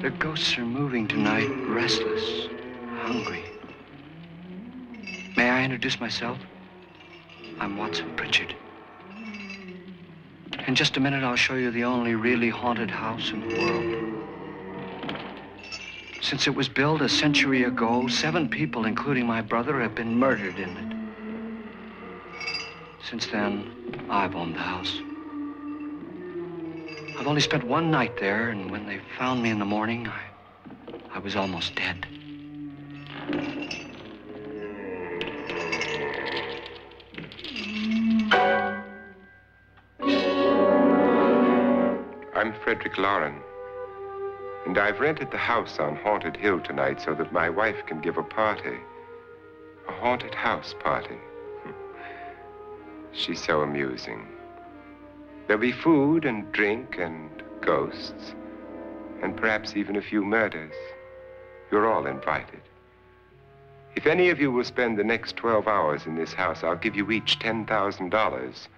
The ghosts are moving tonight, restless, hungry. May I introduce myself? I'm Watson Pritchard. In just a minute, I'll show you the only really haunted house in the world. Since it was built a century ago, 7 people, including my brother, have been murdered in it. Since then, I've owned the house. I've only spent 1 night there, and when they found me in the morning, I was almost dead. I'm Frederick Lauren, and I've rented the house on Haunted Hill tonight so that my wife can give a party. A haunted house party. She's so amusing. There'll be food and drink and ghosts, and perhaps even a few murders. You're all invited. If any of you will spend the next 12 hours in this house, I'll give you each $10,000,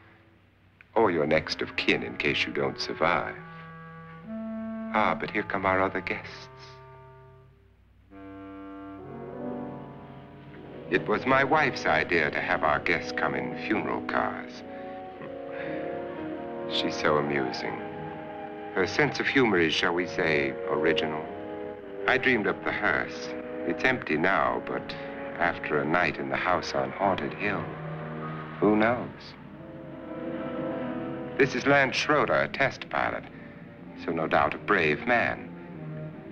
or your next of kin in case you don't survive. Ah, but here come our other guests. It was my wife's idea to have our guests come in funeral cars. She's so amusing. Her sense of humor is, shall we say, original. I dreamed up the hearse. It's empty now, but after a night in the house on Haunted Hill, who knows? This is Lance Schroeder, a test pilot, so no doubt a brave man.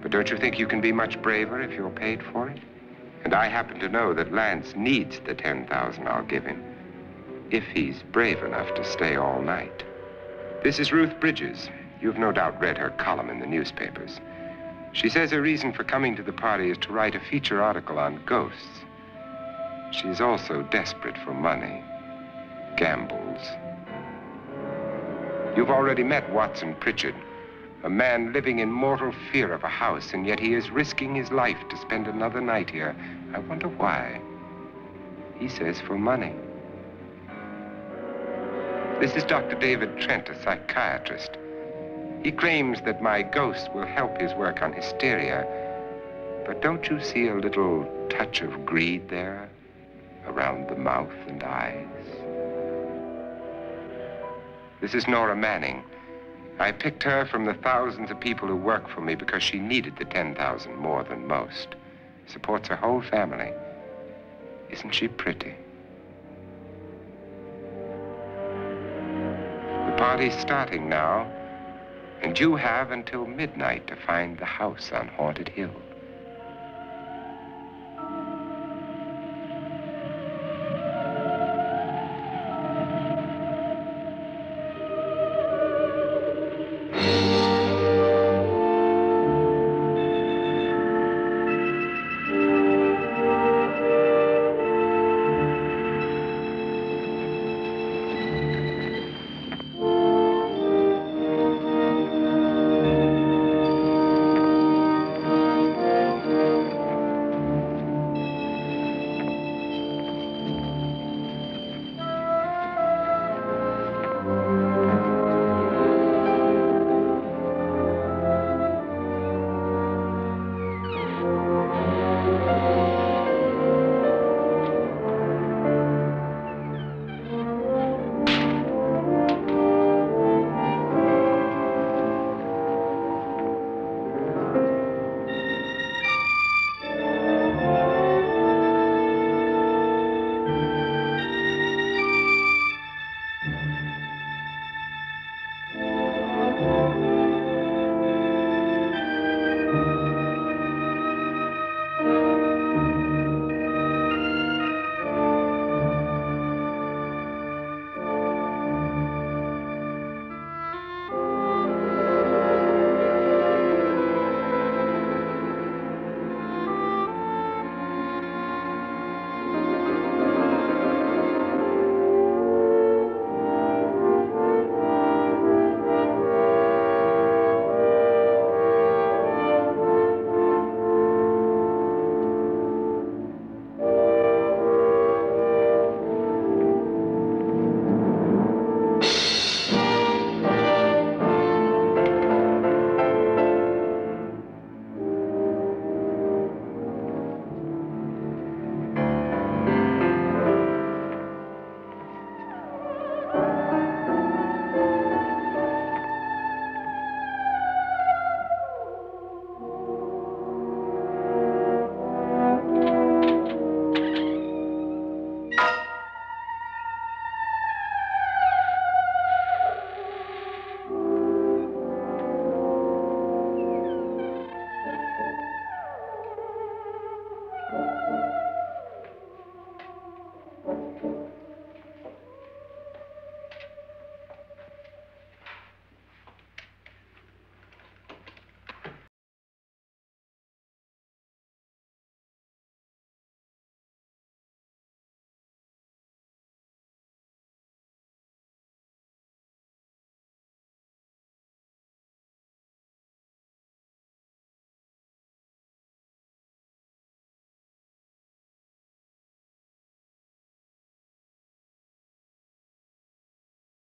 But don't you think you can be much braver if you're paid for it? And I happen to know that Lance needs the $10,000 I'll give him, if he's brave enough to stay all night. This is Ruth Bridges. You've no doubt read her column in the newspapers. She says her reason for coming to the party is to write a feature article on ghosts. She's also desperate for money, gambles. You've already met Watson Pritchard, a man living in mortal fear of a house, and yet he is risking his life to spend another night here. I wonder why. He says for money. This is Dr. David Trent, a psychiatrist. He claims that my ghost will help his work on hysteria. But don't you see a little touch of greed there, around the mouth and eyes? This is Nora Manning. I picked her from the thousands of people who work for me because she needed the $10,000 more than most. Supports her whole family. Isn't she pretty? The party's starting now, and you have until midnight to find the house on Haunted Hill.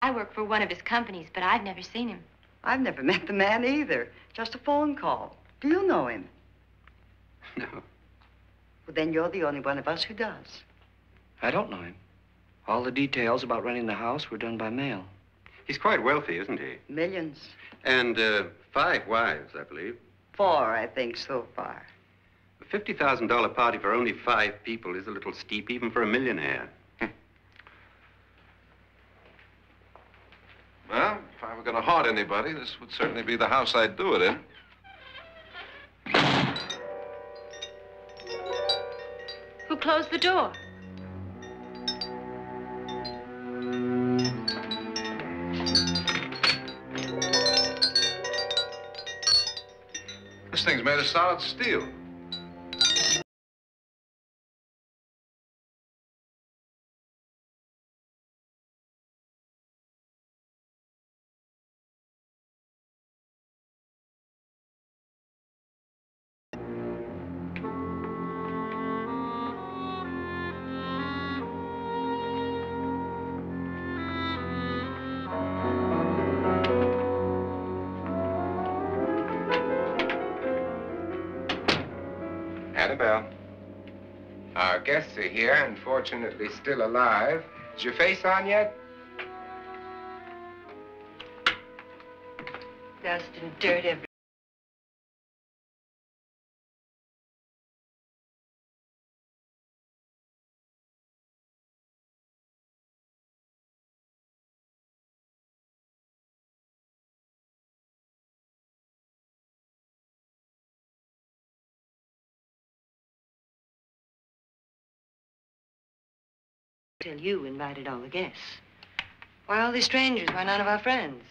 I work for one of his companies, but I've never seen him. I've never met the man either. Just a phone call. Do you know him? No. Well, then you're the only one of us who does. I don't know him. All the details about renting the house were done by mail. He's quite wealthy, isn't he? Millions. And 5 wives, I believe. 4, I think, so far. A $50,000 party for only 5 people is a little steep, even for a millionaire. Well, if I were going to haunt anybody, this would certainly be the house I'd do it in. Who closed the door? This thing's made of solid steel. Annabelle, our guests are here, unfortunately still alive. Is your face on yet? Dust and dirt everywhere. Till you invited all the guests. Why all these strangers? Why none of our friends?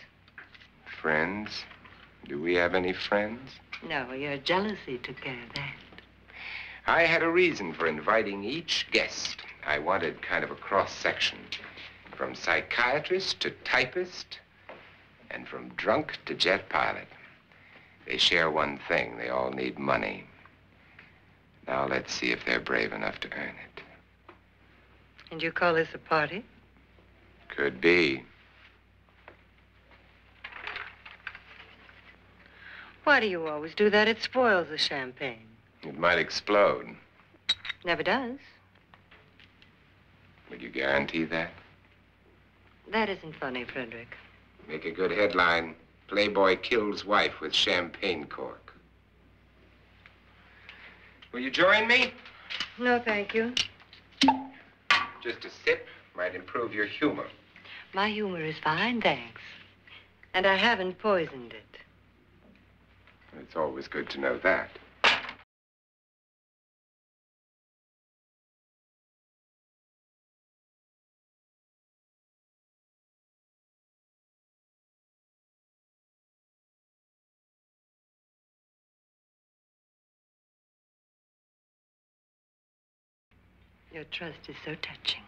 Friends? Do we have any friends? No, your jealousy took care of that. I had a reason for inviting each guest. I wanted kind of a cross-section. From psychiatrist to typist, and from drunk to jet pilot. They share one thing. They all need money. Now let's see if they're brave enough to earn it. And you call this a party? Could be. Why do you always do that? It spoils the champagne. It might explode. Never does. Would you guarantee that? That isn't funny, Frederick. Make a good headline. Playboy kills wife with champagne cork. Will you join me? No, thank you. Just a sip might improve your humor. My humor is fine, thanks. And I haven't poisoned it. It's always good to know that. Your trust is so touching.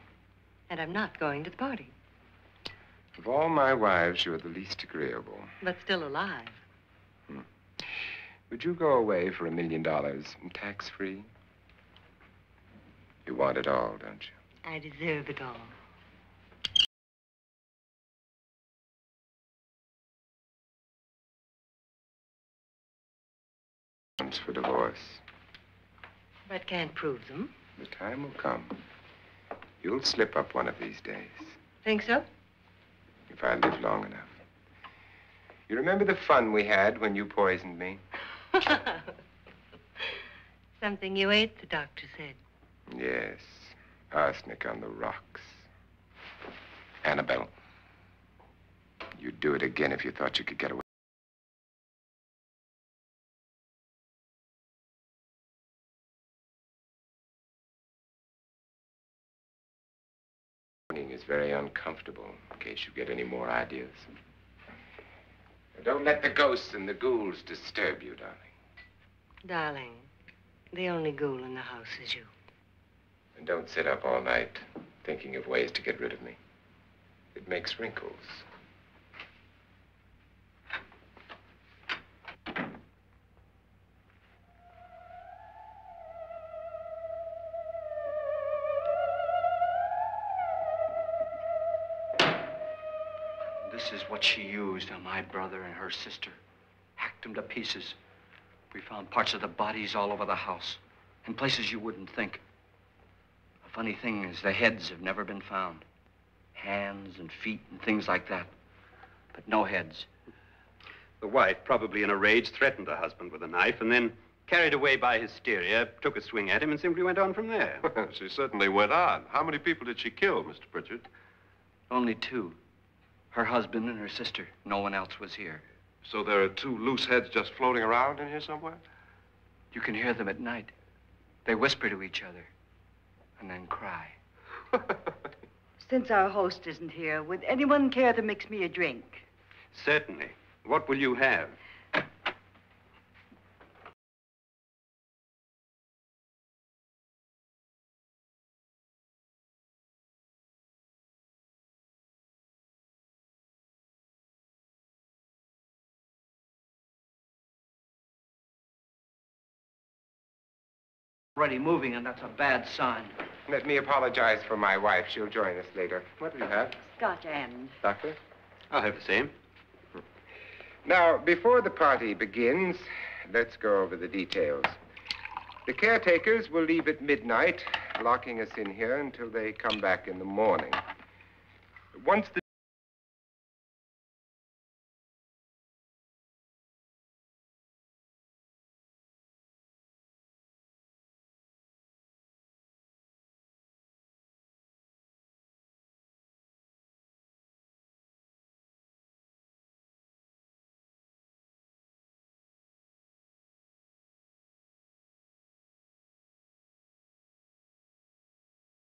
And I'm not going to the party. Of all my wives, you're the least agreeable. But still alive. Would you go away for $1 million tax-free? You want it all, don't you? I deserve it all. Grounds for divorce. But can't prove them. The time will come. You'll slip up one of these days. Think so? If I live long enough. You remember the fun we had when you poisoned me? Something you ate, the doctor said. Yes. Arsenic on the rocks. Annabelle, you'd do it again if you thought you could get away. Is very uncomfortable in case you get any more ideas. Don't let the ghosts and the ghouls disturb you, darling. Darling, the only ghoul in the house is you. And don't sit up all night thinking of ways to get rid of me. It makes wrinkles. thinks is what she used on my brother and her sister. Hacked them to pieces. We found parts of the bodies all over the house, in places you wouldn't think. The funny thing is the heads have never been found. Hands and feet and things like that. But no heads. The wife, probably in a rage, threatened her husband with a knife and then, carried away by hysteria, took a swing at him and simply went on from there. She certainly went on. How many people did she kill, Mr. Pritchard? Only two. Her husband and her sister. No one else was here. So there are two loose heads just floating around in here somewhere? You can hear them at night. They whisper to each other and then cry. Since our host isn't here, would anyone care to mix me a drink? Certainly. What will you have? Already moving, and that's a bad sign. Let me apologize for my wife. She'll join us later. What will you have? Scotch and. Doctor? I'll have the same. Now, before the party begins, let's go over the details. The caretakers will leave at midnight, locking us in here until they come back in the morning. Once the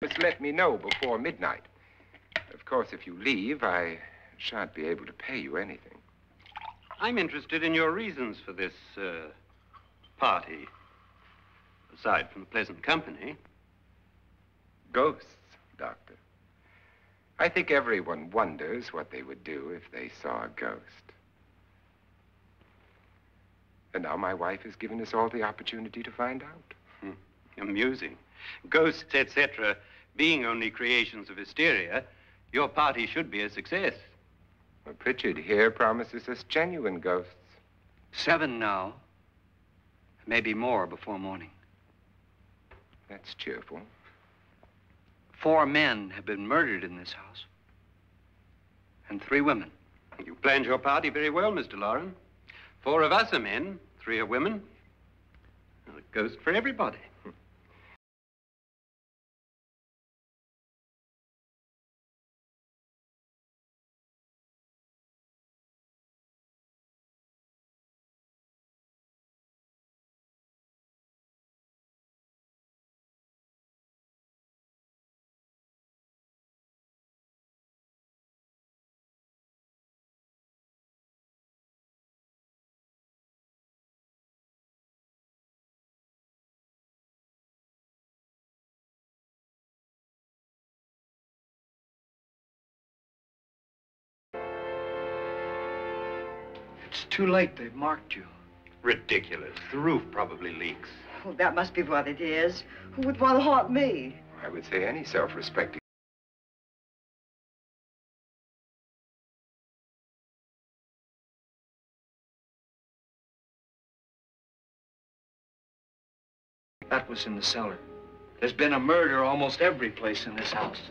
Just let me know before midnight. Of course, if you leave, I shan't be able to pay you anything. I'm interested in your reasons for this, party. Aside from the pleasant company. Ghosts, Doctor. I think everyone wonders what they would do if they saw a ghost. And now my wife has given us all the opportunity to find out. Amusing. Ghosts, etc., being only creations of hysteria, your party should be a success. Well, Pritchard here promises us genuine ghosts. 7 now. Maybe more before morning. That's cheerful. 4 men have been murdered in this house. And 3 women. You planned your party very well, Mr. Loren. 4 of us are men, 3 are women. A ghost for everybody. It's too late. They've marked you. Ridiculous. The roof probably leaks. Oh, that must be what it is. Who would want to haunt me? I would say any self-respecting. That was in the cellar. There's been a murder almost every place in this house.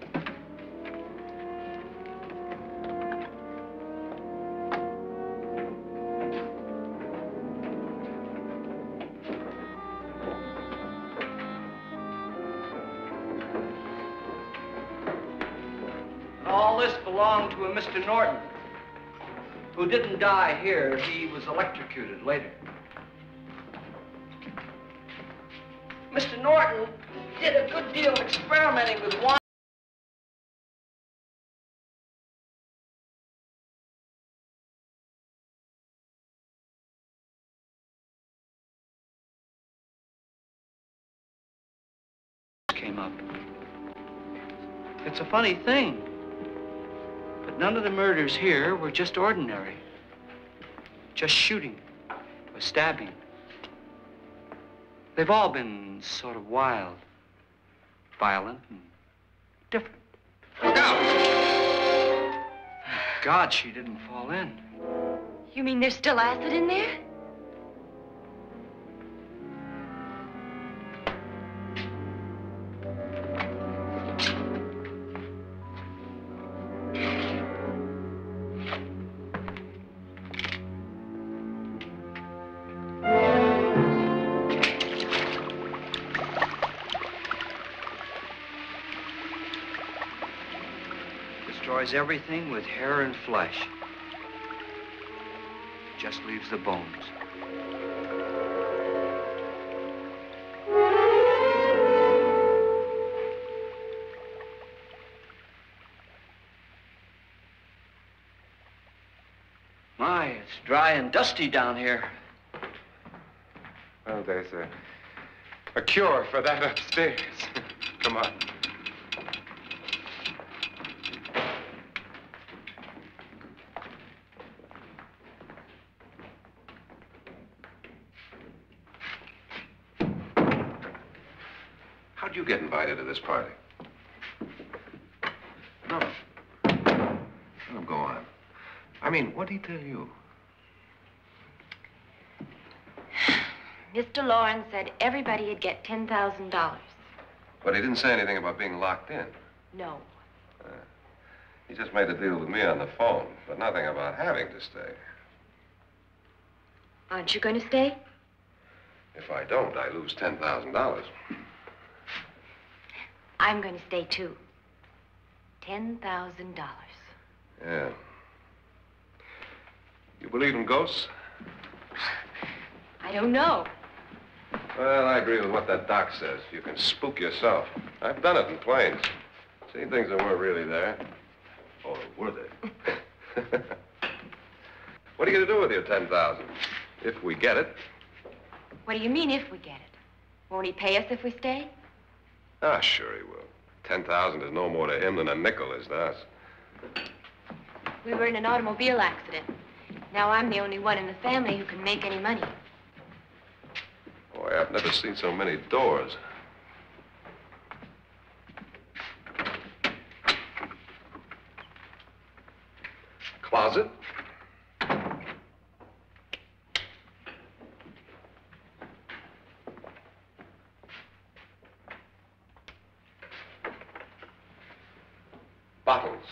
All this belonged to a Mr. Norton, who didn't die here. He was electrocuted later. Mr. Norton did a good deal of experimenting with wine. Came up. It's a funny thing, but none of the murders here were just ordinary. Just shooting or stabbing. They've all been sort of wild, violent, and different. Look out! God she didn't fall in. You mean there's still acid in there? Destroys everything with hair and flesh. Just leaves the bones. My, it's dry and dusty down here. Well, there's a cure for that upstairs. Come on. How'd you get invited to this party? No. No, go on. I mean, what did he tell you? Mr. Lawrence said everybody'd get $10,000. But he didn't say anything about being locked in. No. He just made a deal with me on the phone, but nothing about having to stay. Aren't you going to stay? If I don't, I lose $10,000. I'm going to stay, too. $10,000. Yeah. You believe in ghosts? I don't know. Well, I agree with what that doc says. You can spook yourself. I've done it in planes. Seen things that weren't really there. Or were they? What are you going to do with your $10,000? If we get it. What do you mean, if we get it? Won't he pay us if we stay? Ah, sure he will. 10,000 is no more to him than a nickel is to us. We were in an automobile accident. Now I'm the only one in the family who can make any money. Boy, I've never seen so many doors. Closet. Bottles.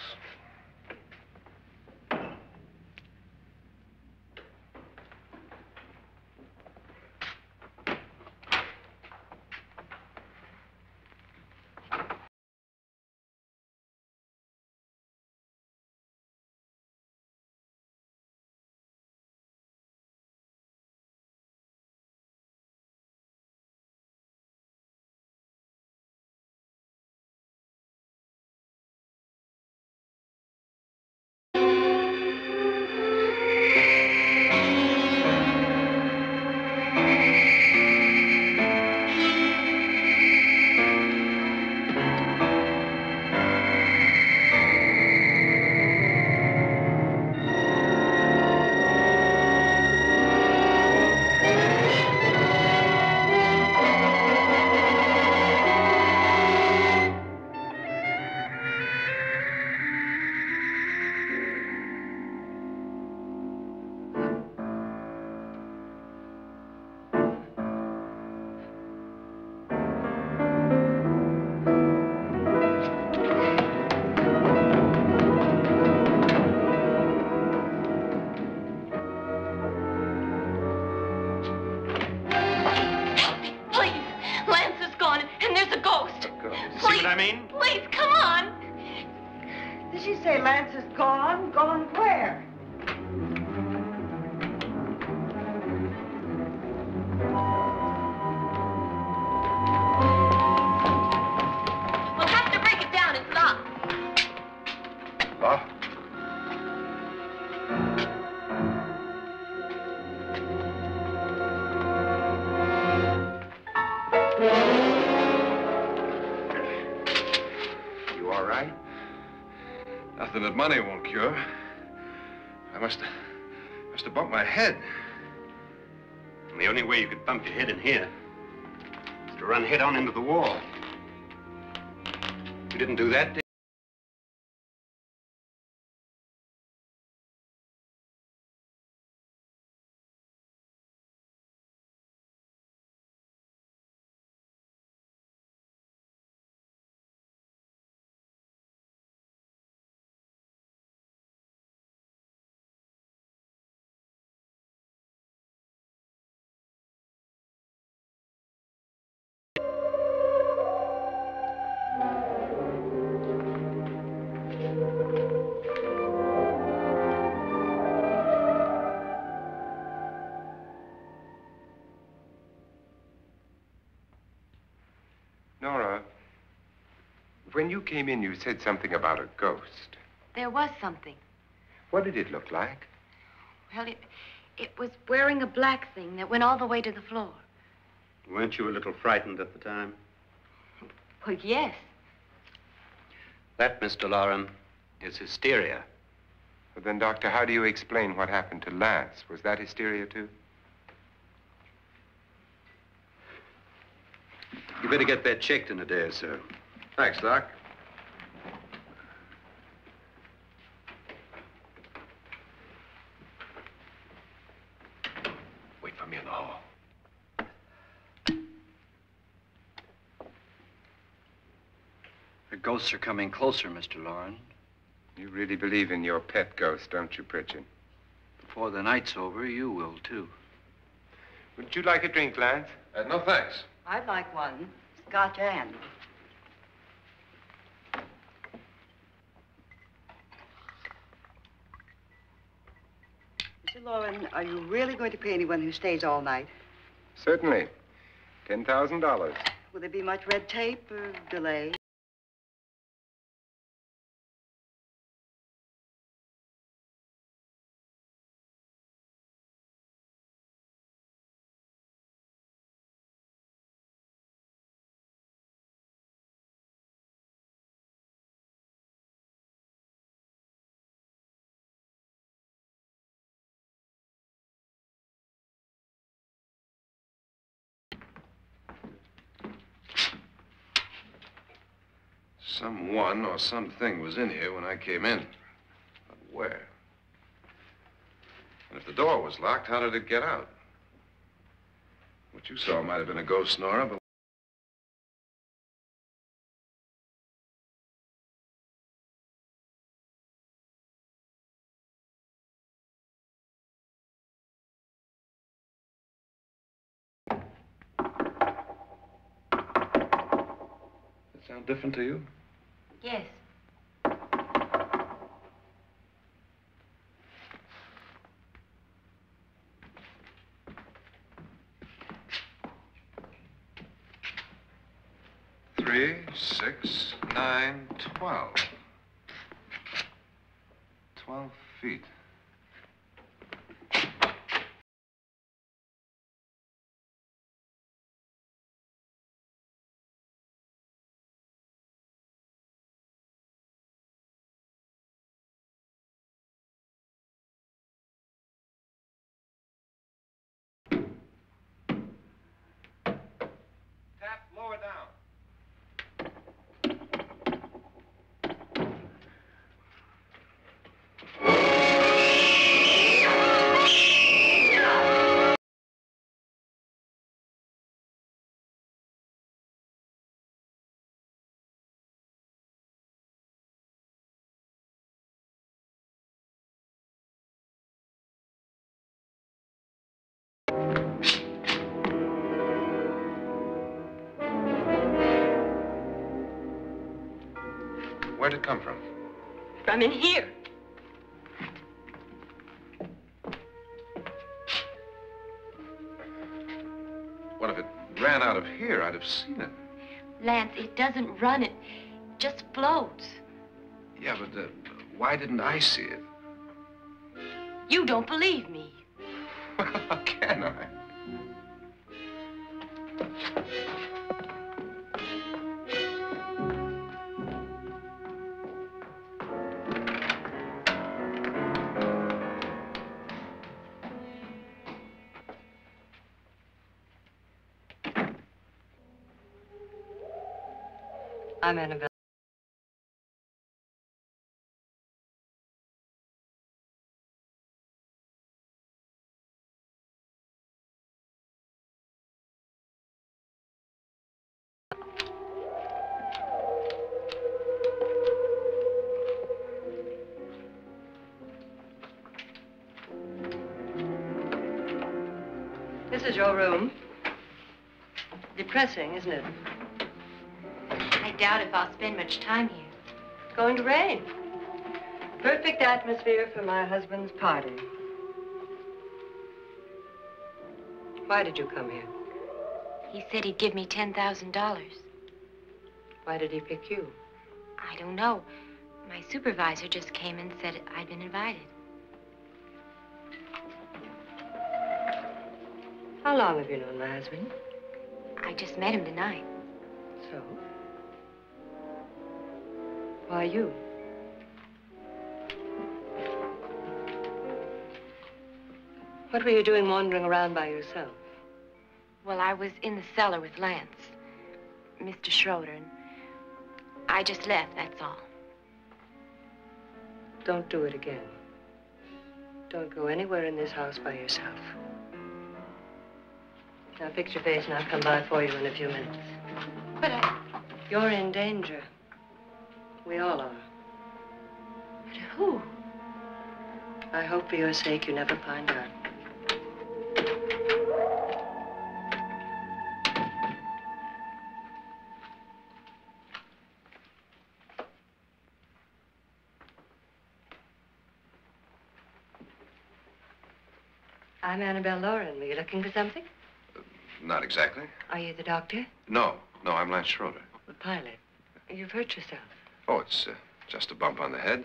Please, come on. Did she say Lance is gone? Gone where? We'll have to break it down. It's locked. Locked? You all right? Nothing that money won't cure. I must have bumped my head. And the only way you could bump your head in here is to run head on into the wall. You didn't do that, did you? When you came in, you said something about a ghost. There was something. What did it look like? Well, it was wearing a black thing that went all the way to the floor. Weren't you a little frightened at the time? Well, yes. That, Mr. Loren, is hysteria. Well, then, Doctor, how do you explain what happened to Lance? Was that hysteria, too? You better get that checked in a day or so. Thanks, Doc. Wait for me in the hall. The ghosts are coming closer, Mr. Loren. You really believe in your pet ghost, don't you, Pritchard? Before the night's over, you will, too. Would you like a drink, Lance? No, thanks. I'd like one. Scotch and. Mr. Loren, are you really going to pay anyone who stays all night? Certainly. $10,000. Will there be much red tape or delay? Someone or something was in here when I came in. But where? And if the door was locked, how did it get out? What you saw might have been a ghost, Nora, but... Does it sound different to you? Yes. Three, 6, 9, 12. 12 feet. Tap lower down. Where'd it come from? From in here. What if it ran out of here? I'd have seen it. Lance, it doesn't run. It just floats. Yeah, but why didn't I see it? You don't believe me. How can I? I'm Annabelle. This is your room. Depressing, isn't it? I doubt if I'll spend much time here. It's going to rain. Perfect atmosphere for my husband's party. Why did you come here? He said he'd give me $10,000. Why did he pick you? I don't know. My supervisor just came and said I'd been invited. How long have you known my husband? I just met him tonight. So? Why you? What were you doing wandering around by yourself? Well, I was in the cellar with Lance, Mr. Schroeder, and I just left, that's all. Don't do it again. Don't go anywhere in this house by yourself. Now fix your face and I'll come by for you in a few minutes. But You're in danger. We all are. But who? I hope for your sake you never find out. I'm Annabelle Lauren. Were you looking for something? Not exactly. Are you the doctor? No, I'm Lance Schroeder. The pilot. You've hurt yourself. Oh, it's just a bump on the head.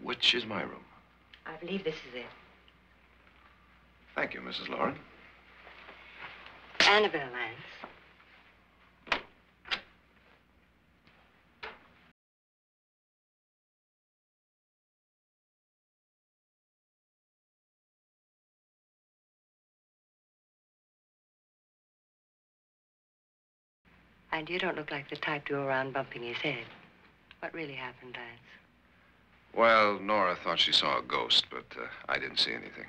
Which is my room? I believe this is it. Thank you, Mrs. Lauren. Annabelle Lance. And you don't look like the type to go around bumping his head. What really happened, Lance? Well, Nora thought she saw a ghost, but I didn't see anything.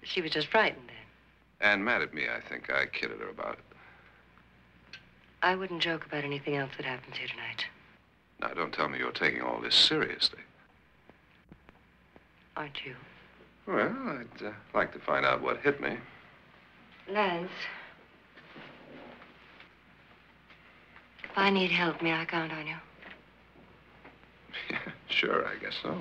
She was just frightened then. And mad at me, I think. I kidded her about it. I wouldn't joke about anything else that happens here tonight. Now, don't tell me you're taking all this seriously. Aren't you? Well, I'd like to find out what hit me. Lance. If I need help, may I count on you? Yeah, sure, I guess so.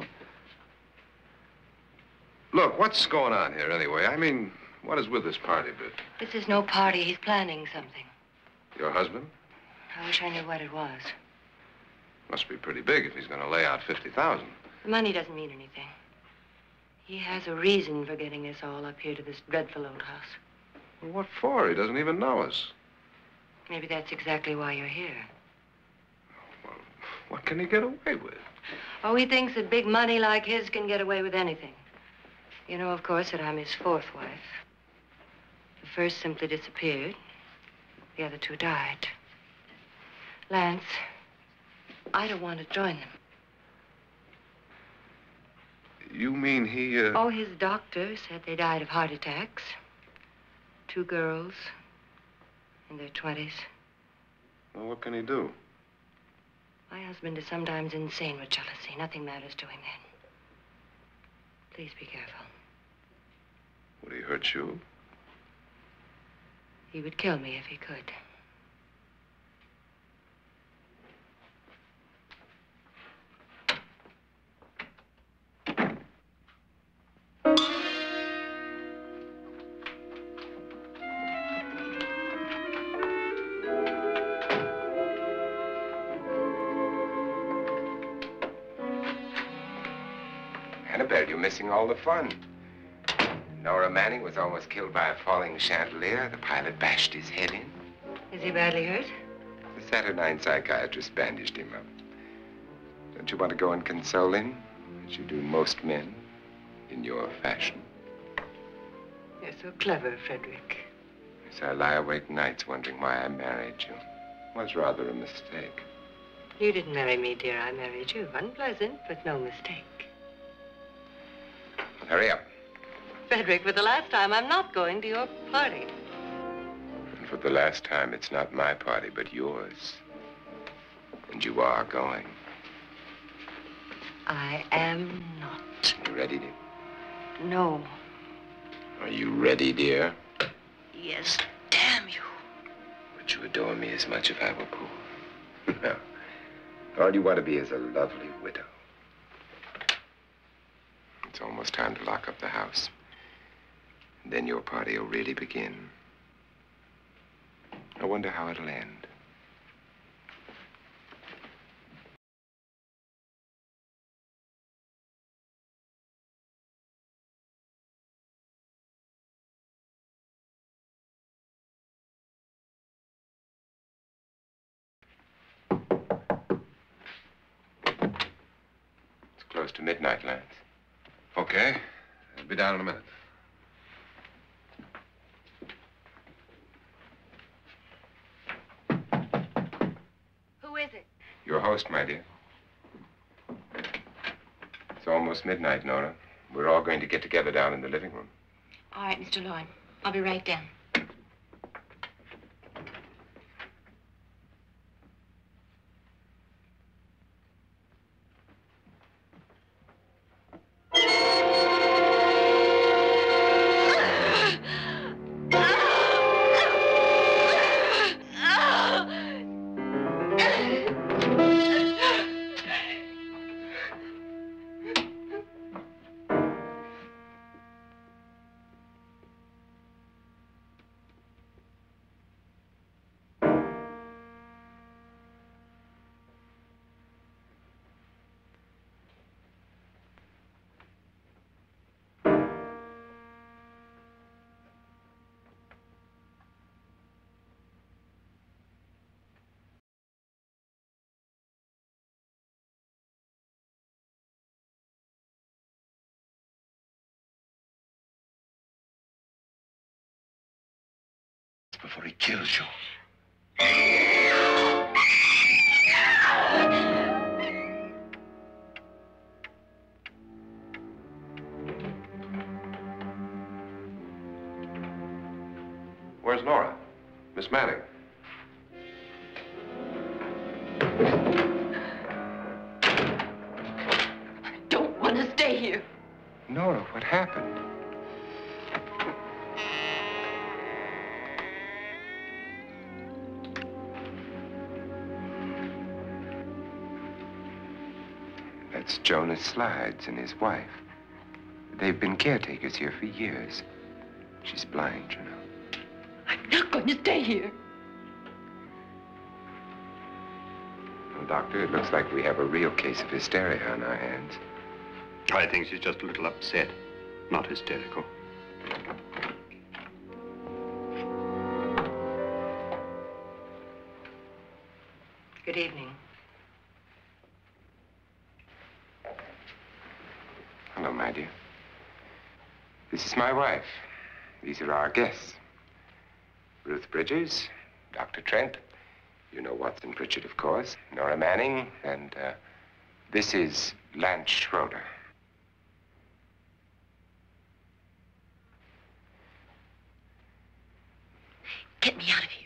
Look, what's going on here anyway? I mean, what is with this party bit? This is no party. He's planning something. Your husband? I wish I knew what it was. Must be pretty big if he's going to lay out 50,000. The money doesn't mean anything. He has a reason for getting us all up here to this dreadful old house. Well, what for? He doesn't even know us. Maybe that's exactly why you're here. Well, what can he get away with? Oh, he thinks that big money like his can get away with anything. You know, of course, that I'm his fourth wife. The first simply disappeared. The other two died. Lance, I don't want to join them. You mean he, Oh, his doctor said they died of heart attacks. 2 girls in their 20s. Well, what can he do? My husband is sometimes insane with jealousy. Nothing matters to him then. Please be careful. Would he hurt you? He would kill me if he could. Annabelle, you're missing all the fun. Nora Manning was almost killed by a falling chandelier. The pilot bashed his head in. Is he badly hurt? The Saturnine psychiatrist bandaged him up. Don't you want to go and console him, as you do most men, in your fashion? You're so clever, Frederick. So I lie awake nights wondering why I married you. It was rather a mistake. You didn't marry me, dear. I married you. Unpleasant, but no mistake. Hurry up. Frederick, for the last time, I'm not going to your party. And for the last time, it's not my party, but yours. And you are going. I am not. You ready, dear? No. Are you ready, dear? Yes, damn you. Would you adore me as much if I were poor? No. All you want to be is a lovely widow. It's almost time to lock up the house. And then your party will really begin. I wonder how it'll end. to midnight, Lance. Okay. I'll be down in a minute. Who is it? Your host, my dear. It's almost midnight, Nora. We're all going to get together down in the living room. All right, Mr. Lloyd. I'll be right down. Before he kills you. Where's Nora? Miss Manning. I don't want to stay here. Nora, what happened? That's Jonas Slides and his wife. They've been caretakers here for years. She's blind, you know. I'm not going to stay here. Well, Doctor, it looks like we have a real case of hysteria on our hands. I think she's just a little upset, not hysterical. Good evening. Hello, my dear. This is my wife. These are our guests. Ruth Bridges, Dr. Trent. You know Watson Pritchard, of course. Nora Manning, and this is Lance Schroeder. Get me out of here.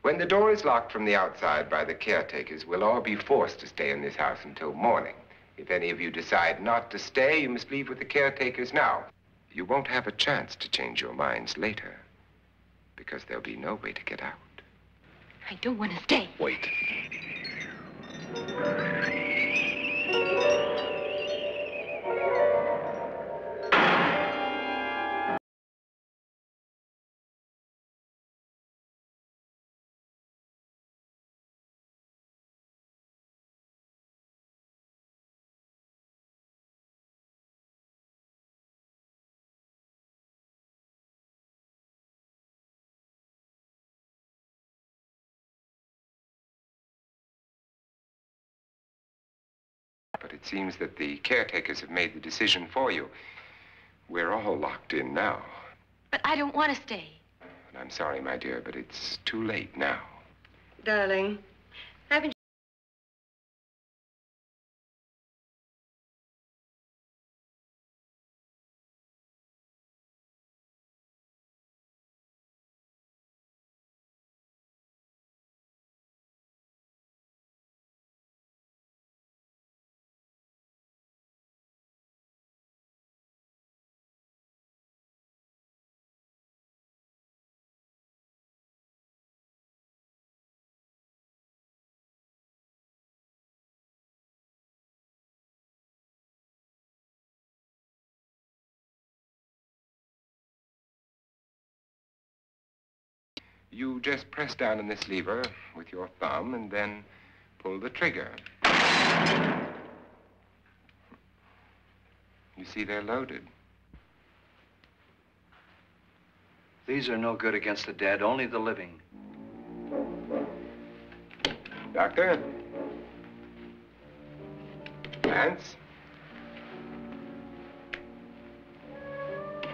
When the door is locked from the outside by the caretakers, we'll all be forced to stay in this house until morning. If any of you decide not to stay, you must leave with the caretakers now. You won't have a chance to change your minds later, because there'll be no way to get out. I don't want to stay. Wait. But it seems that the caretakers have made the decision for you. We're all locked in now. But I don't want to stay. And I'm sorry, my dear, but it's too late now. Darling, haven't You just press down on this lever with your thumb and then pull the trigger. You see, they're loaded. These are no good against the dead, only the living. Doctor? Lance?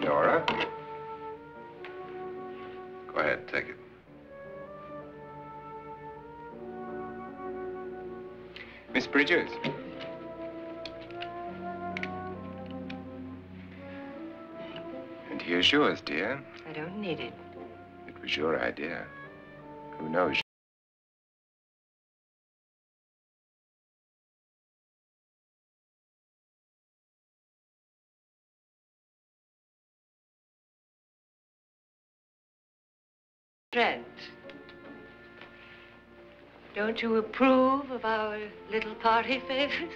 Nora? Go ahead, take it. Miss Bridges? And here's yours, dear. I don't need it. It was your idea. Who knows? Trent, don't you approve of our little party favors?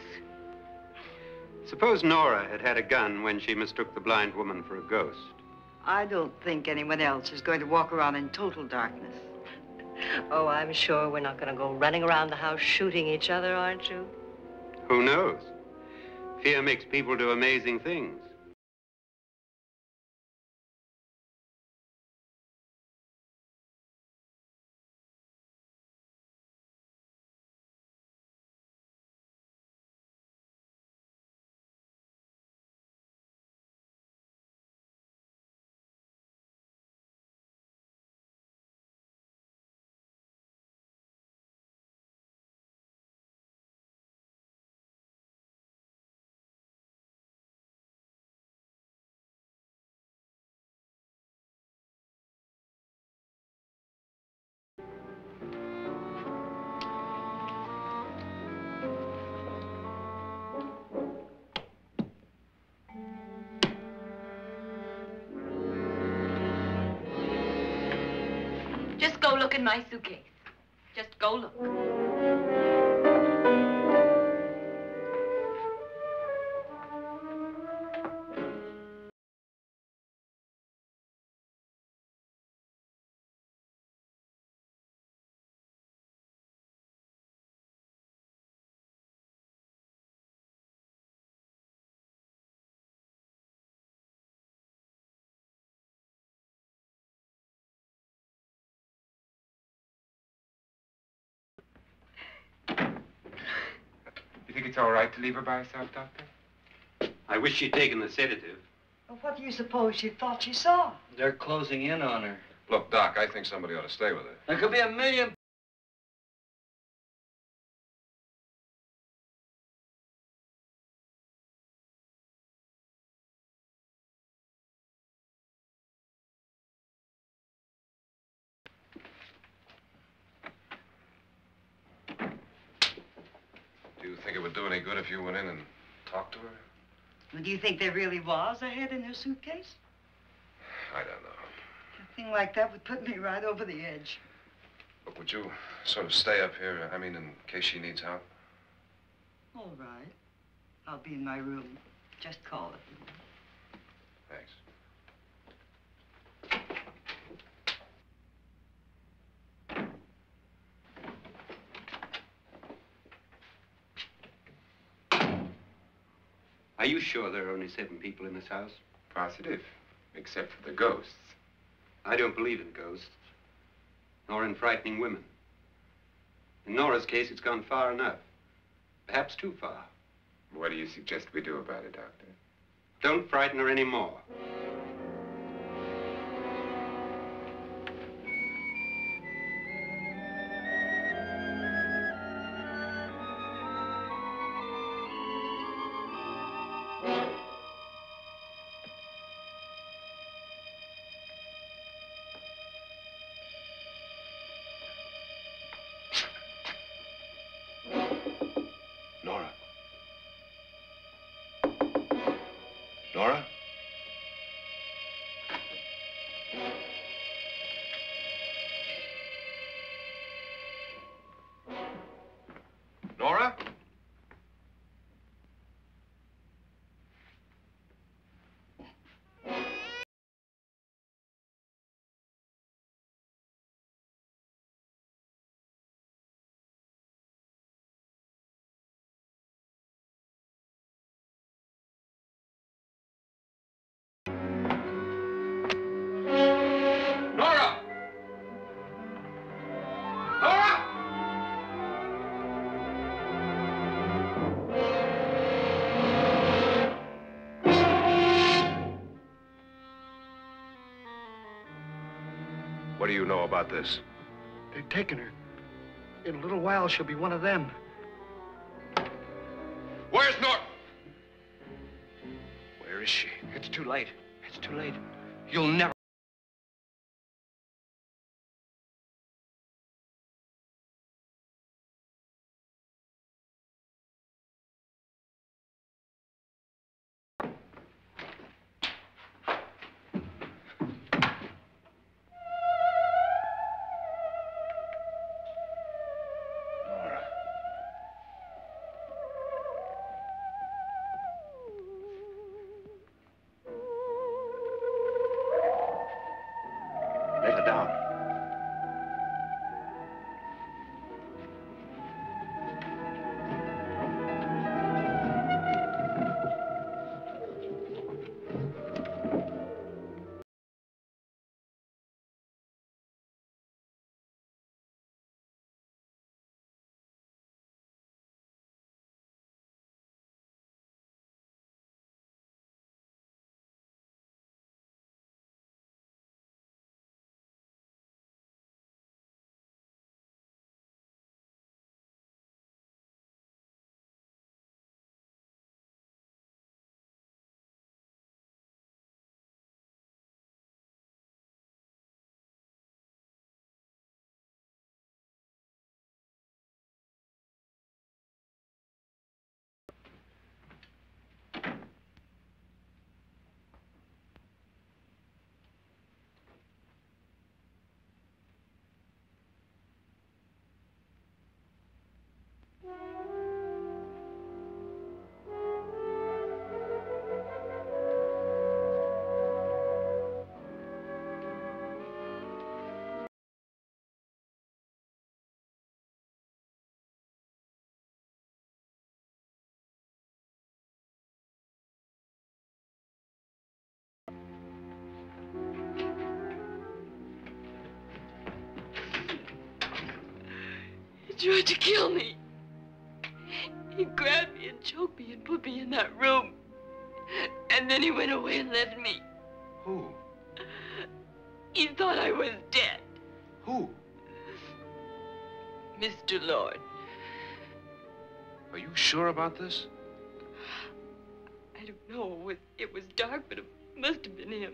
Suppose Nora had had a gun when she mistook the blind woman for a ghost. I don't think anyone else is going to walk around in total darkness. Oh, I'm sure we're not going to go running around the house shooting each other, aren't you? Who knows? Fear makes people do amazing things. Just go look in my suitcase. Just go look. You think it's all right to leave her by herself, Doctor? I wish she'd taken the sedative. Well, what do you suppose she thought she saw? They're closing in on her. Look, Doc, I think somebody ought to stay with her. There could be a million. Do you think it would do any good if you went in and talked to her? Well, do you think there really was a head in her suitcase? I don't know. A thing like that would put me right over the edge. Look, would you sort of stay up here, I mean, in case she needs help? All right. I'll be in my room. Just call it. Thanks. Are you sure there are only 7 people in this house? Positive, except for the ghosts. I don't believe in ghosts, nor in frightening women. In Nora's case, it's gone far enough. Perhaps too far. What do you suggest we do about it, Doctor? Don't frighten her anymore. Nora? Nora? Nora? What do you know about this? They've taken her. In a little while, she'll be one of them. Where's Norton? Where is she? It's too late. It's too late. You'll never... Lay her down. He tried to kill me. He grabbed me and choked me and put me in that room. And then he went away and left me. Who? He thought I was dead. Who? Mr. Lord. Are you sure about this? I don't know. It was dark, but it must have been him.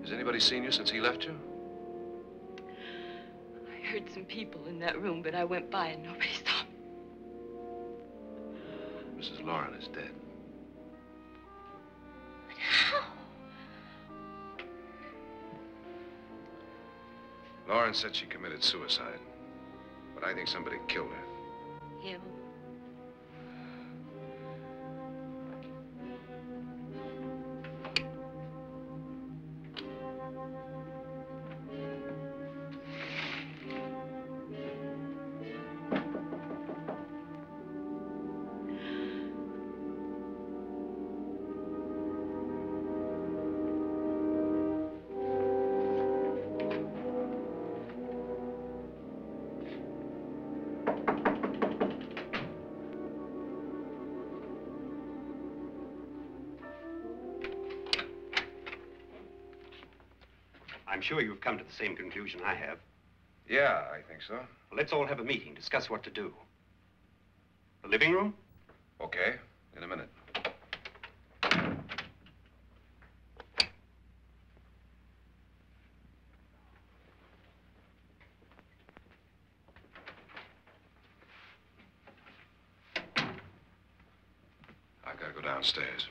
Has anybody seen you since he left you? I heard some people in that room, but I went by and nobody saw me. Mrs. Lauren is dead. But how? Lauren said she committed suicide, but I think somebody killed her. Him? I'm sure you've come to the same conclusion I have. Yeah, I think so. Well, let's all have a meeting, discuss what to do. The living room? Okay, in a minute. I've got to go downstairs.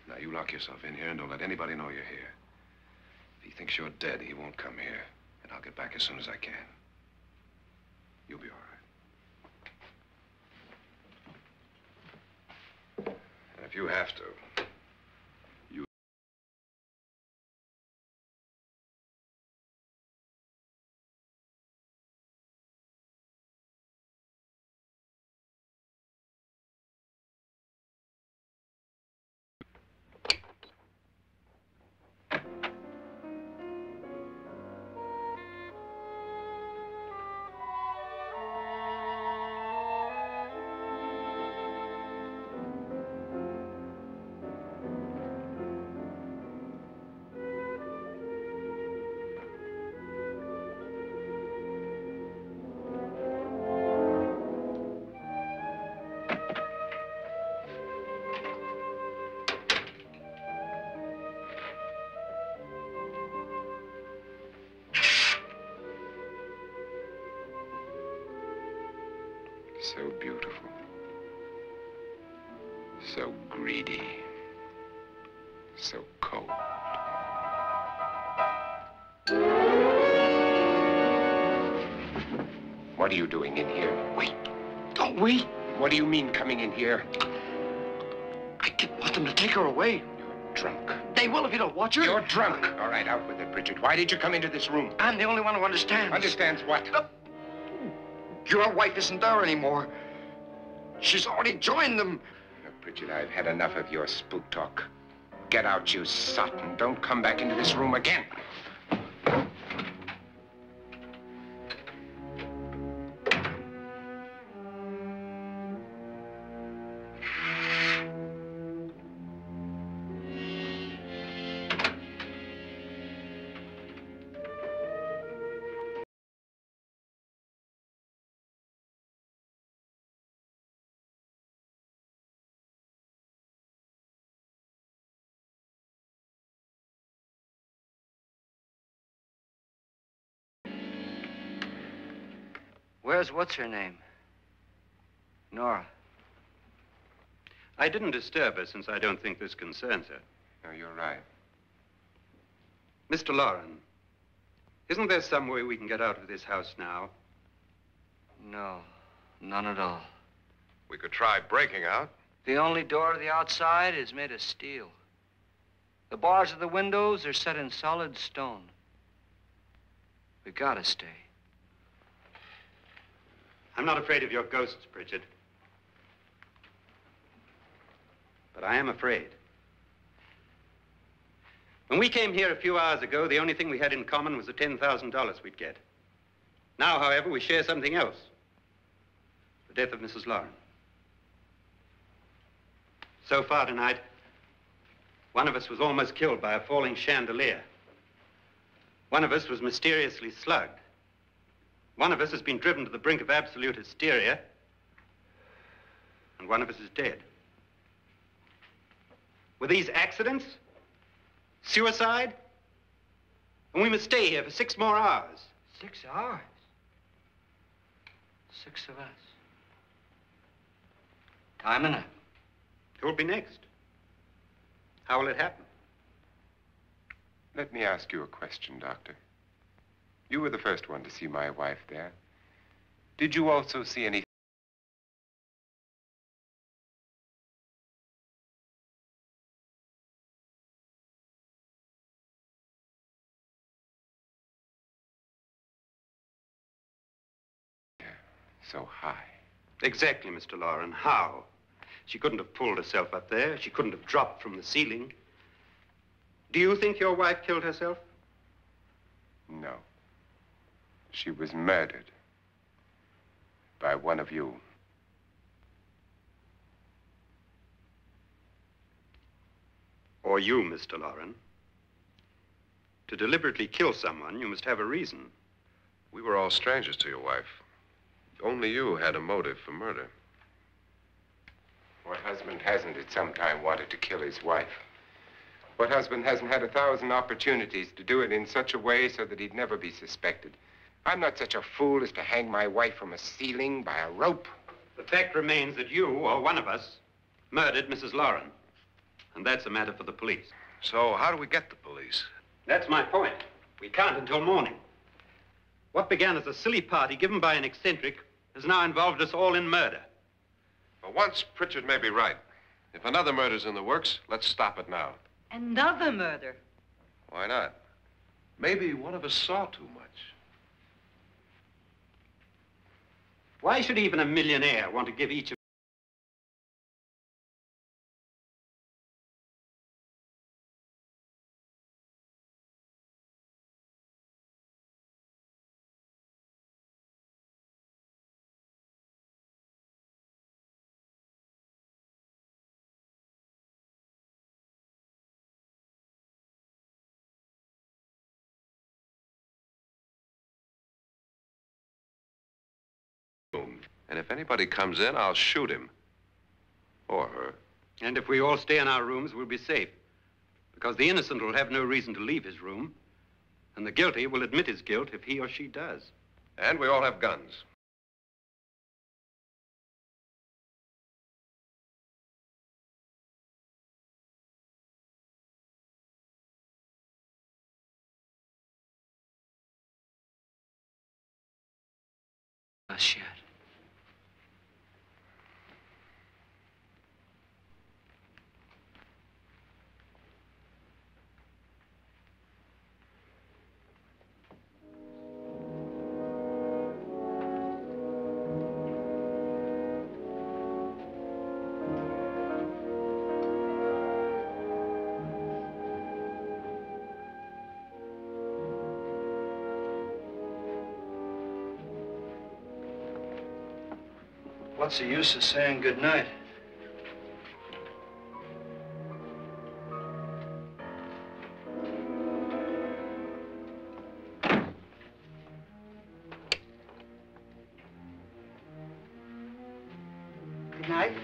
Now, you lock yourself in here and don't let anybody know you're here. If he thinks you're dead, he won't come here. And I'll get back as soon as I can. You'll be all right. And if you have to, So beautiful. So greedy. So cold. What are you doing in here? Wait. Don't wait. What do you mean coming in here? I didn't want them to take her away. You're drunk. They will if you don't watch her. You're drunk. All right, out with it, Bridget. Why did you come into this room? I'm the only one who understands. Understands what? Your wife isn't there anymore. She's already joined them. Look, Bridget, I've had enough of your spook talk. Get out, you sot, and don't come back into this room again. Where's what's-her-name? Nora. I didn't disturb her since I don't think this concerns her. No, you're right. Mr. Loren, isn't there some way we can get out of this house now? No, none at all. We could try breaking out. The only door to the outside is made of steel. The bars of the windows are set in solid stone. We gotta stay. I'm not afraid of your ghosts, Bridget. But I am afraid. When we came here a few hours ago, the only thing we had in common was the $10,000 we'd get. Now, however, we share something else. The death of Mrs. Loren. So far tonight, one of us was almost killed by a falling chandelier. One of us was mysteriously slugged. One of us has been driven to the brink of absolute hysteria, and one of us is dead. Were these accidents? Suicide? And we must stay here for 6 more hours. 6 hours? 6 of us. Time enough. Who'll be next? How will it happen? Let me ask you a question, Doctor. You were the first one to see my wife there. Did you also see any... so high? Exactly, Mr. Loren. How? She couldn't have pulled herself up there. She couldn't have dropped from the ceiling. Do you think your wife killed herself? No. She was murdered by one of you. Or you, Mr. Loren. To deliberately kill someone, you must have a reason. We were all strangers to your wife. Only you had a motive for murder. What husband hasn't at some time wanted to kill his wife? What husband hasn't had 1,000 opportunities to do it in such a way so that he'd never be suspected? I'm not such a fool as to hang my wife from a ceiling by a rope. The fact remains that you, or one of us, murdered Mrs. Loren. And that's a matter for the police. So how do we get the police? That's my point. We can't until morning. What began as a silly party given by an eccentric has now involved us all in murder. For once, Pritchard may be right. If another murder's in the works, let's stop it now. Another murder? Why not? Maybe one of us saw too much. Why should even a millionaire want to give each of And if anybody comes in, I'll shoot him. Or her. And if we all stay in our rooms, we'll be safe. Because the innocent will have no reason to leave his room. And the guilty will admit his guilt if he or she does. And we all have guns. us yet. What's the use of saying goodnight? Good night.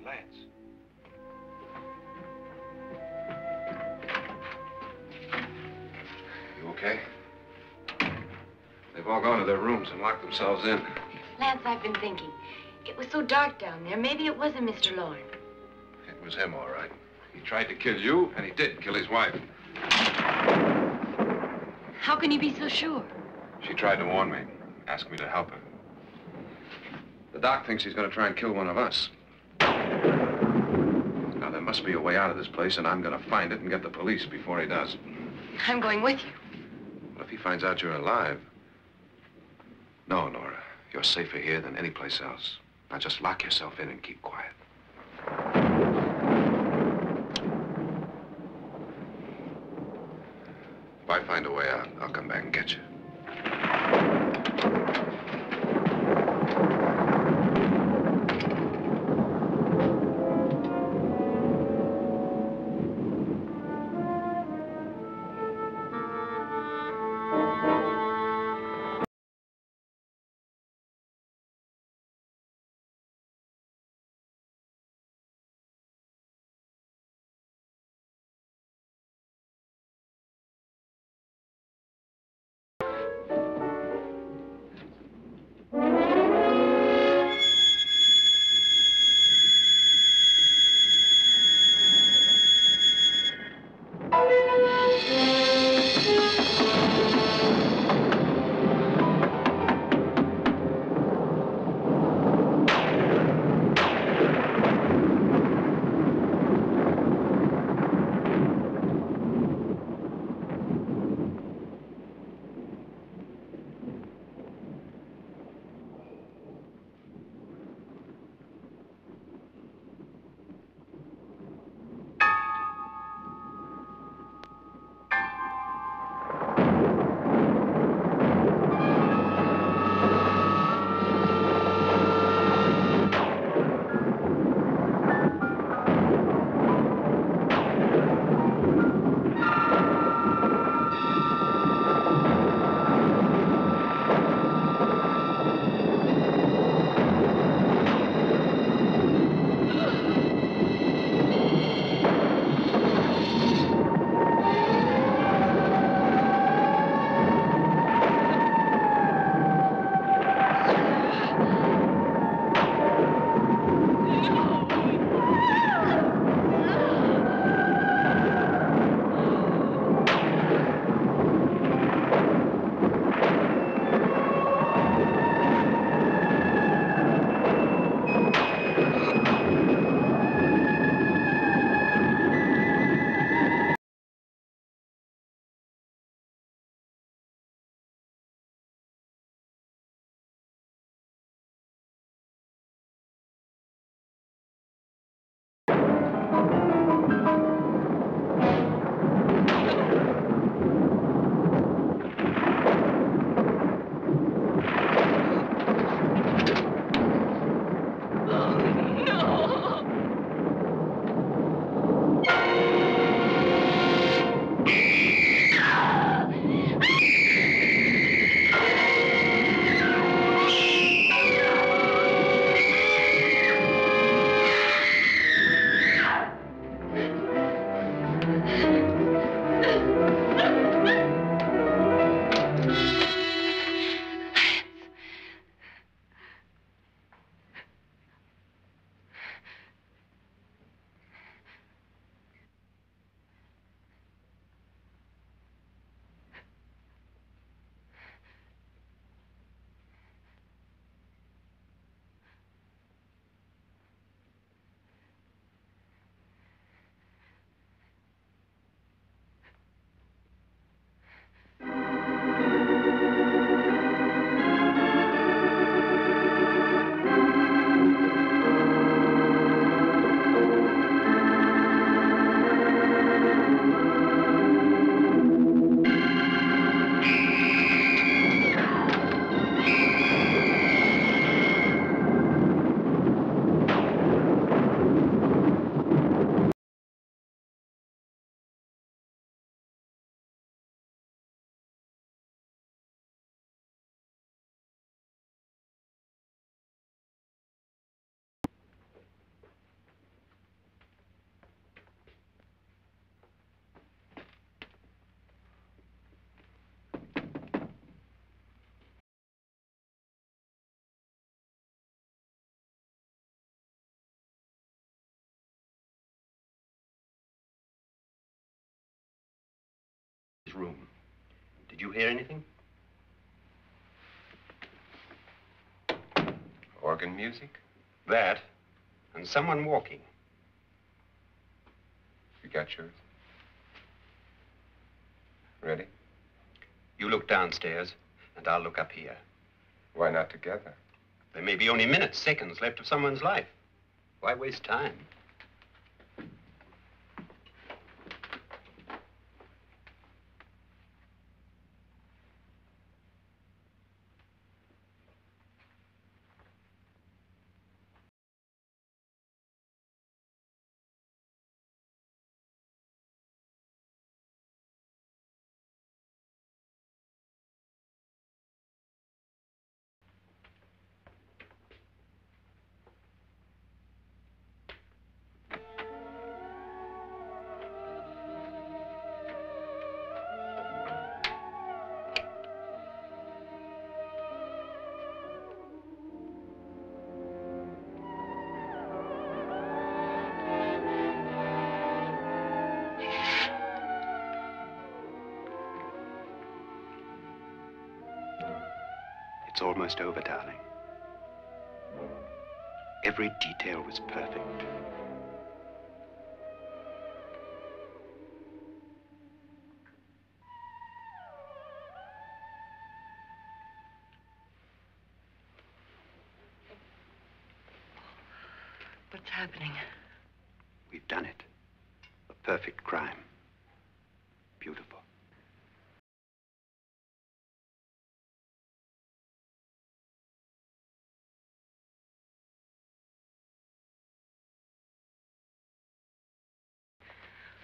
Lance. You okay? They've all gone to their rooms and locked themselves in. Lance, I've been thinking. It was so dark down there. Maybe it wasn't Mr. Lorne. It was him, all right. He tried to kill you, and he did kill his wife. How can you be so sure? She tried to warn me, asked me to help her. The doc thinks he's going to try and kill one of us. Now, there must be a way out of this place, and I'm going to find it and get the police before he does. I'm going with you. What if he finds out you're alive? No, Nora. You're safer here than any place else. Now, just lock yourself in and keep quiet. If I find a way out, I'll come back and get you. his room. Did you hear anything? Organ music? That, and someone walking. You got yours? Ready? You look downstairs, and I'll look up here. Why not together? There may be only minutes, seconds left of someone's life. Why waste time? It's almost over, darling. Every detail was perfect. What's happening? We've done it. A perfect crime. Beautiful.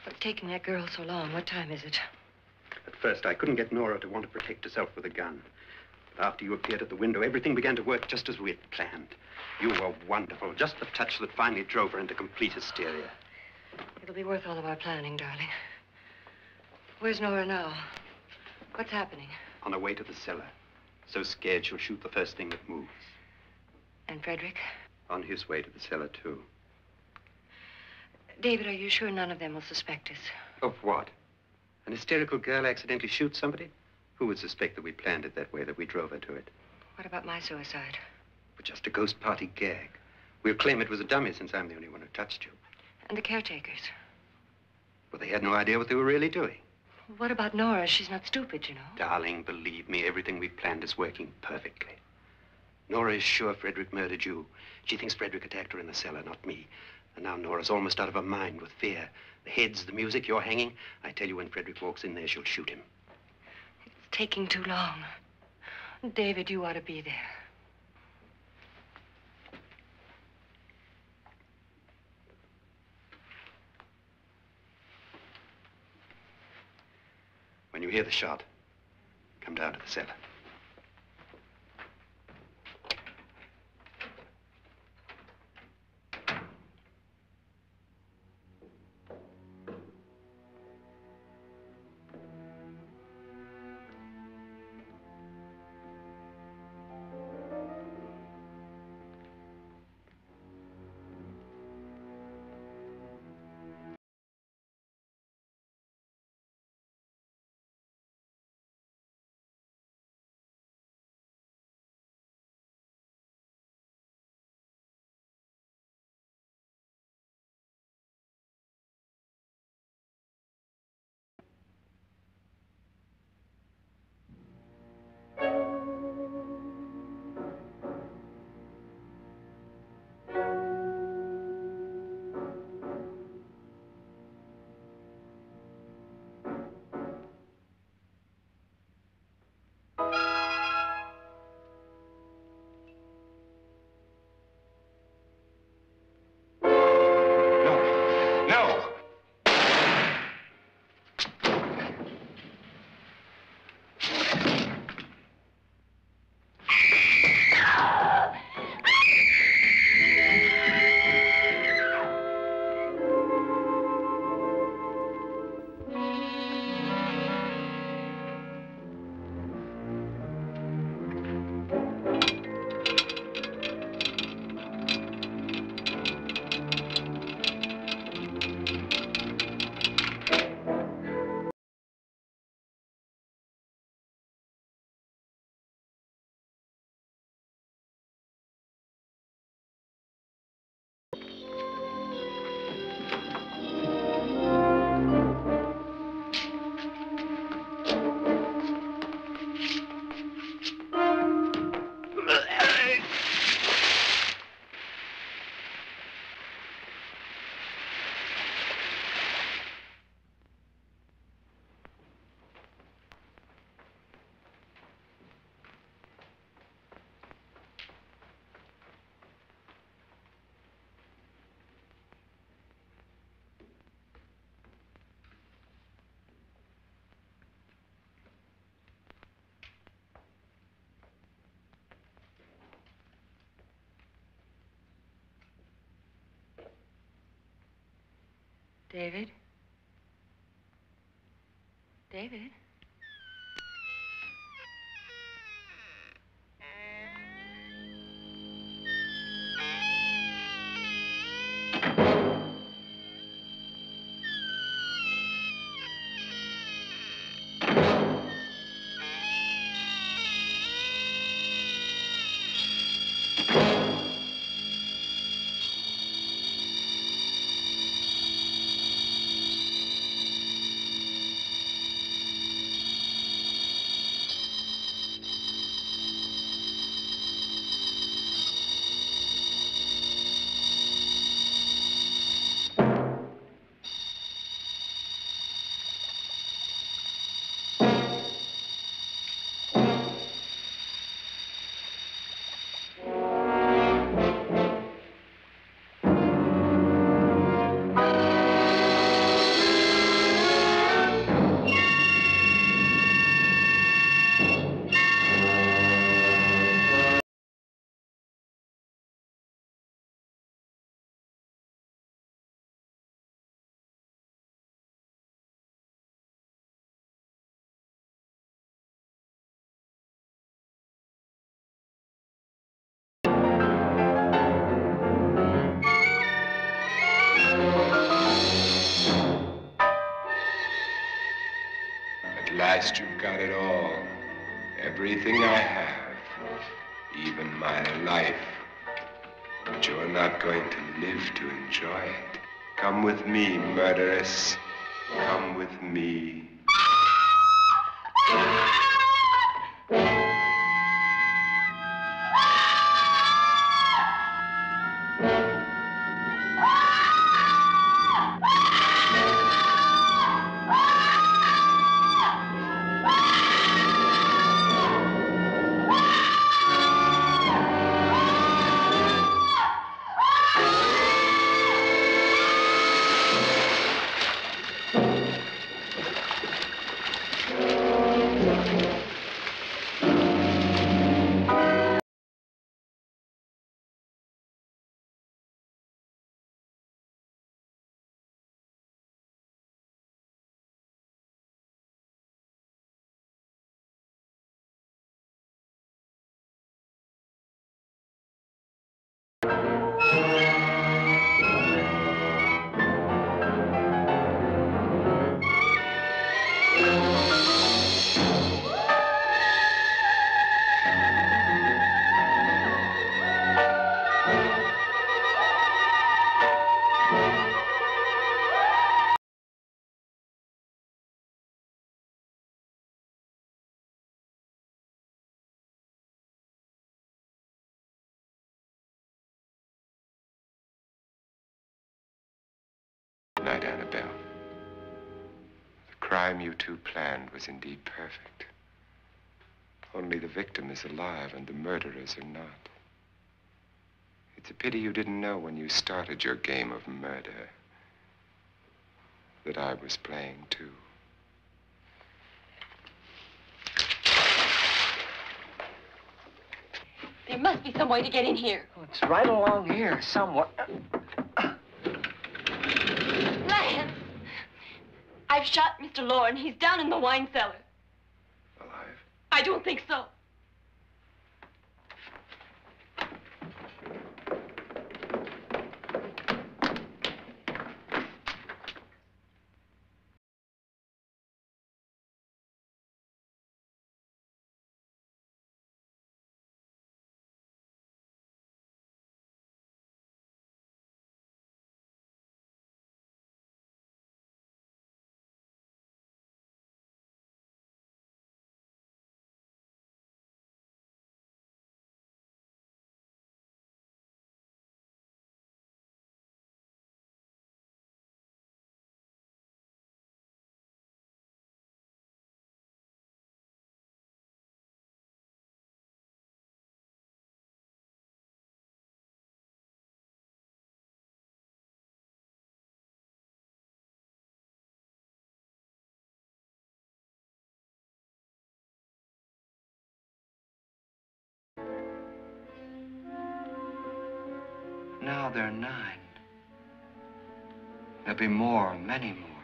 What's taking that girl so long? What time is it? At first, I couldn't get Nora to want to protect herself with a gun. But after you appeared at the window, everything began to work just as we had planned. You were wonderful. Just the touch that finally drove her into complete hysteria. It'll be worth all of our planning, darling. Where's Nora now? What's happening? On her way to the cellar. So scared she'll shoot the first thing that moves. And Frederick? On his way to the cellar, too. David, are you sure none of them will suspect us? Of what? An hysterical girl accidentally shoots somebody? Who would suspect that we planned it that way, that we drove her to it? What about my suicide? But just a ghost party gag. We'll claim it was a dummy since I'm the only one who touched you. And the caretakers? Well, they had no idea what they were really doing. What about Nora? She's not stupid, you know. Darling, believe me, everything we planned is working perfectly. Nora is sure Frederick murdered you. She thinks Frederick attacked her in the cellar, not me. And now Nora's almost out of her mind with fear. The heads, the music, you're hanging. I tell you, when Frederick walks in there, she'll shoot him. It's taking too long. David, you ought to be there. When you hear the shot, come down to the cellar. David? David? At last you've got it all. Everything I have. Even my life. But you're not going to live to enjoy it. Come with me, murderess. Come with me. Good night, Annabelle. The crime you two planned was indeed perfect. Only the victim is alive and the murderers are not. It's a pity you didn't know when you started your game of murder that I was playing too. There must be some way to get in here. Oh, it's right along here, somewhere. Lance! I've shot Mr. Lorne. He's down in the wine cellar. Alive? I don't think so. Now they're 9. There'll be more, many more.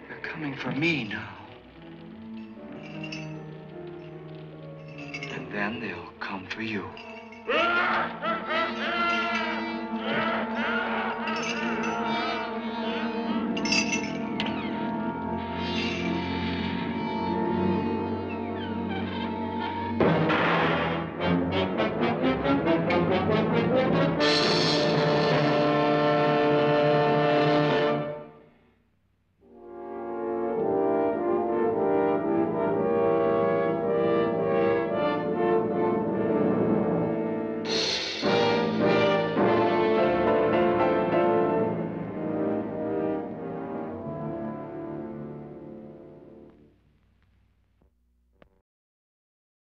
They're coming for me now. And then they'll come for you.